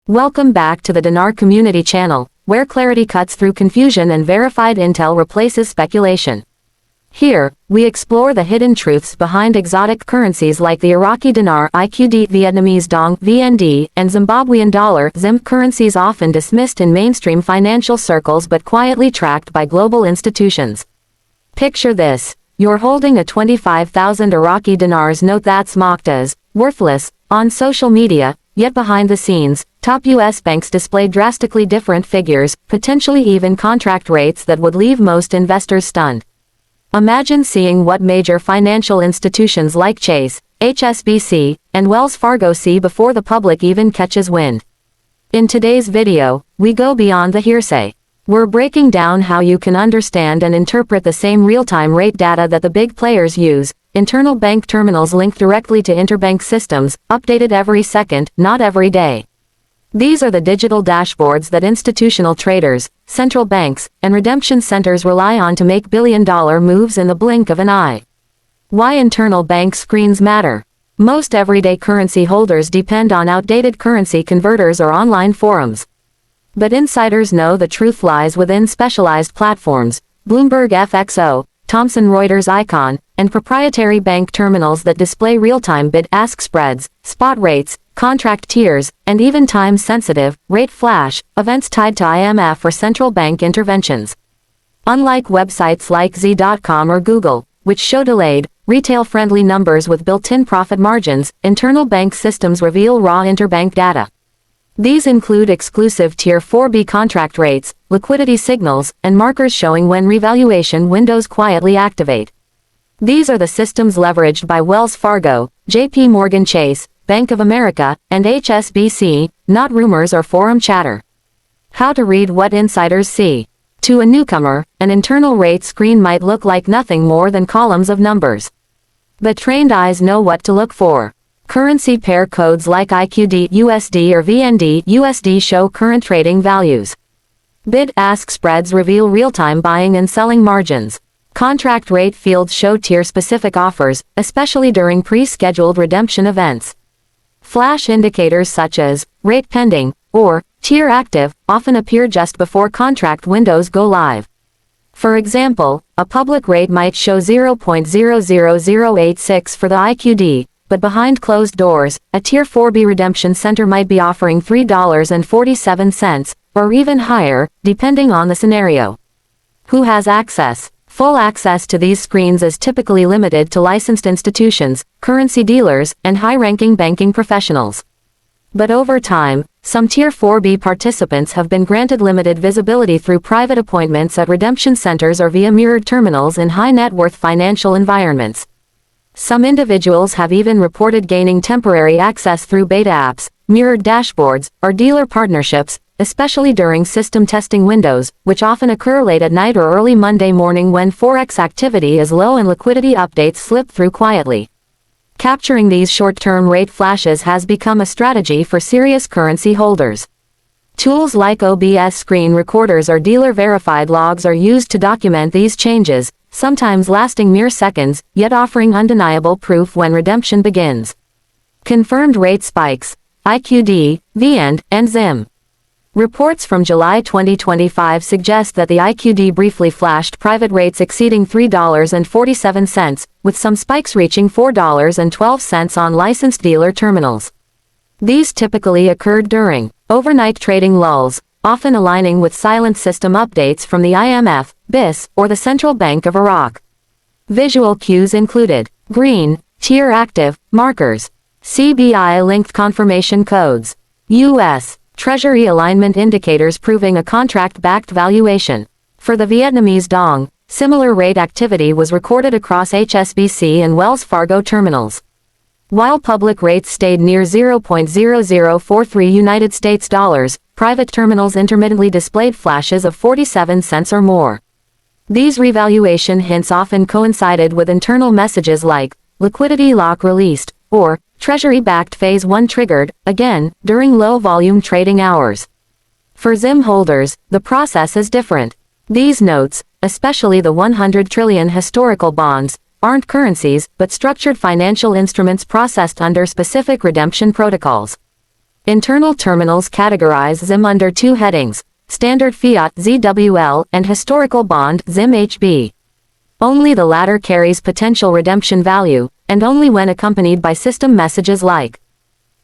Welcome back to the DINAR Community channel, where clarity cuts through confusion and verified intel replaces speculation. Here, we explore the hidden truths behind exotic currencies like the Iraqi Dinar (IQD), Vietnamese Dong (VND), and Zimbabwean Dollar (ZIM), currencies often dismissed in mainstream financial circles but quietly tracked by global institutions. Picture this: you're holding a 25,000 Iraqi dinars note that's mocked as worthless on social media, yet behind the scenes, top U.S. banks display drastically different figures, potentially even contract rates that would leave most investors stunned. Imagine seeing what major financial institutions like Chase, HSBC, and Wells Fargo see before the public even catches wind. In today's video, we go beyond the hearsay. We're breaking down how you can understand and interpret the same real-time rate data that the big players use, internal bank terminals linked directly to interbank systems, updated every second, not every day. These are the digital dashboards that institutional traders, central banks, and redemption centers rely on to make billion-dollar moves in the blink of an eye. Why internal bank screens matter? Most everyday currency holders depend on outdated currency converters or online forums. But insiders know the truth lies within specialized platforms, Bloomberg FXO, Thomson Reuters Icon, and proprietary bank terminals that display real-time bid-ask spreads, spot rates, contract tiers, and even time-sensitive, rate flash, events tied to IMF or central bank interventions. Unlike websites like Z.com or Google, which show delayed, retail-friendly numbers with built-in profit margins, internal bank systems reveal raw interbank data. These include exclusive Tier 4B contract rates, liquidity signals, and markers showing when revaluation windows quietly activate. These are the systems leveraged by Wells Fargo, JP Morgan Chase, Bank of America, and HSBC, not rumors or forum chatter. How to read what insiders see. To a newcomer, an internal rate screen might look like nothing more than columns of numbers. But trained eyes know what to look for. Currency pair codes like IQD USD or VND USD show current trading values. Bid-ask spreads reveal real-time buying and selling margins. Contract rate fields show tier-specific offers, especially during pre-scheduled redemption events. Flash indicators such as rate pending or tier active often appear just before contract windows go live. For example, a public rate might show 0.00086 for the IQD, but behind closed doors, a Tier 4B redemption center might be offering $3.47, or even higher, depending on the scenario. Who has access? Full access to these screens is typically limited to licensed institutions, currency dealers, and high-ranking banking professionals. But over time, some Tier 4B participants have been granted limited visibility through private appointments at redemption centers or via mirrored terminals in high-net-worth financial environments. Some individuals have even reported gaining temporary access through beta apps, mirrored dashboards, or dealer partnerships, especially during system testing windows, which often occur late at night or early Monday morning when Forex activity is low and liquidity updates slip through quietly. Capturing these short-term rate flashes has become a strategy for serious currency holders. Tools like OBS screen recorders or dealer-verified logs are used to document these changes, sometimes lasting mere seconds, yet offering undeniable proof when redemption begins. Confirmed rate spikes: IQD, VND, and ZIM. Reports from July 2025 suggest that the IQD briefly flashed private rates exceeding $3.47, with some spikes reaching $4.12 on licensed dealer terminals. These typically occurred during overnight trading lulls, often aligning with silent system updates from the IMF, BIS, or the Central Bank of Iraq. Visual cues included green, tier active, markers, CBI-linked confirmation codes, U.S. Treasury alignment indicators proving a contract-backed valuation. For the Vietnamese Dong, similar rate activity was recorded across HSBC and Wells Fargo terminals. While public rates stayed near 0.0043 United States dollars, private terminals intermittently displayed flashes of 47 cents or more. These revaluation hints often coincided with internal messages like, liquidity lock released, or, Treasury-backed Phase 1 triggered, again, during low-volume trading hours. For ZIM holders, the process is different. These notes, especially the 100 trillion historical bonds, aren't currencies, but structured financial instruments processed under specific redemption protocols. Internal terminals categorize ZIM under two headings: Standard Fiat (ZWL) and Historical Bond (ZIM-HB). Only the latter carries potential redemption value, and only when accompanied by system messages like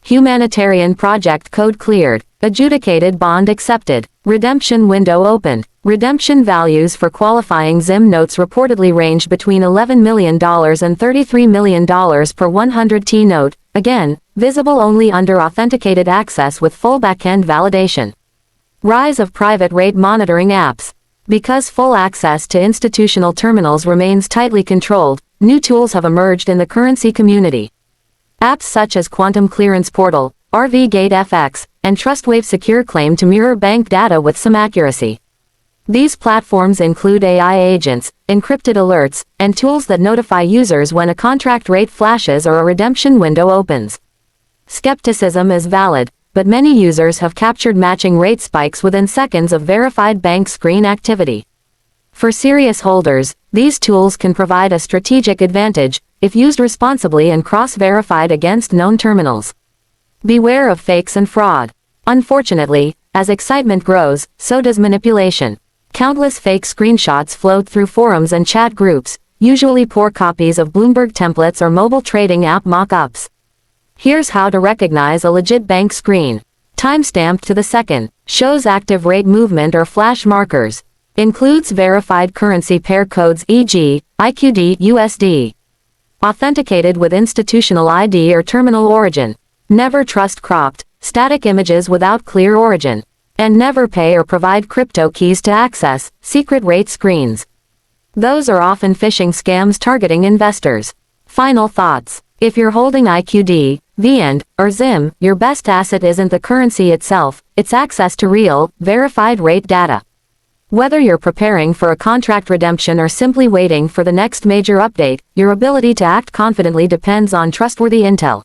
Humanitarian Project Code cleared, Adjudicated Bond accepted, Redemption window opened. Redemption values for qualifying ZIM notes reportedly range between $11 million and $33 million per 100T note, again, visible only under authenticated access with full backend validation. Rise of private rate monitoring apps. Because full access to institutional terminals remains tightly controlled, new tools have emerged in the currency community. Apps such as Quantum Clearance Portal, RVGate FX, and TrustWave Secure claim to mirror bank data with some accuracy. These platforms include AI agents, encrypted alerts, and tools that notify users when a contract rate flashes or a redemption window opens. Skepticism is valid, but many users have captured matching rate spikes within seconds of verified bank screen activity. For serious holders, these tools can provide a strategic advantage, if used responsibly and cross-verified against known terminals. Beware of fakes and fraud. Unfortunately, as excitement grows, so does manipulation. Countless fake screenshots float through forums and chat groups, usually poor copies of Bloomberg templates or mobile trading app mock-ups. Here's how to recognize a legit bank screen. Timestamped to the second, shows active rate movement or flash markers. Includes verified currency pair codes e.g., IQD USD. Authenticated with institutional ID or terminal origin. Never trust cropped, static images without clear origin. And never pay or provide crypto keys to access secret rate screens. Those are often phishing scams targeting investors. Final thoughts. If you're holding IQD, VN, or ZIM, your best asset isn't the currency itself, it's access to real, verified rate data. Whether you're preparing for a contract redemption or simply waiting for the next major update, your ability to act confidently depends on trustworthy intel.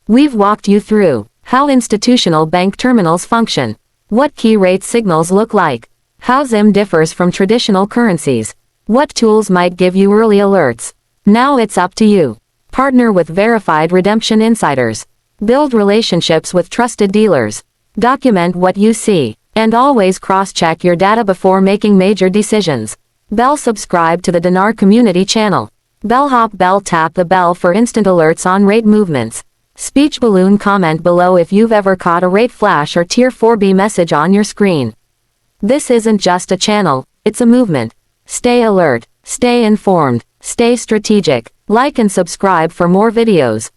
We've walked you through how institutional bank terminals function, what key rate signals look like, how ZIM differs from traditional currencies, what tools might give you early alerts. Now it's up to you. Partner with verified redemption insiders. Build relationships with trusted dealers. Document what you see. And always cross-check your data before making major decisions. Subscribe to the DINAR Community channel. Tap the bell for instant alerts on rate movements. Speech balloon comment below if you've ever caught a rate flash or Tier 4B message on your screen. This isn't just a channel, it's a movement. Stay alert, stay informed, stay strategic. Like and subscribe for more videos.